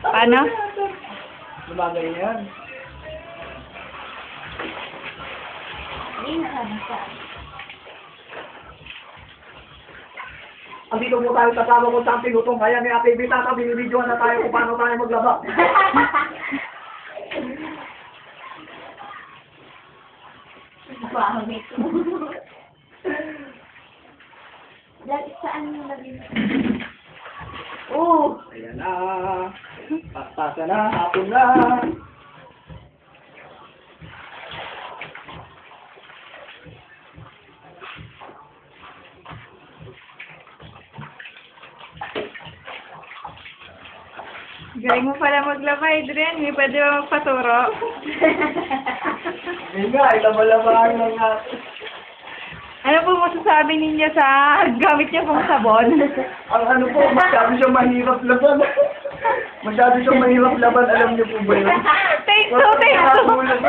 Paano? Lumagay na yan. Andito po tayo kasama ko sa pinutong kaya ni Ate Vita, binibidyoan na tayo kung paano tayo maglaba. Saan mo naging? Ayan na. Pagpasa na, hapon na. Galing mo pala maglaba, Adrian. May pwede ba magpaturo? Ayun nga, laba-labahan lang natin. Ano po masasabi ninyo sa gamit niyo pong sabon? Ang ano po, masyado siyang mahirap laban. Masyado siyang mahirap laban, alam niyo po ba yun? Take two, take two. Nakakahulog ko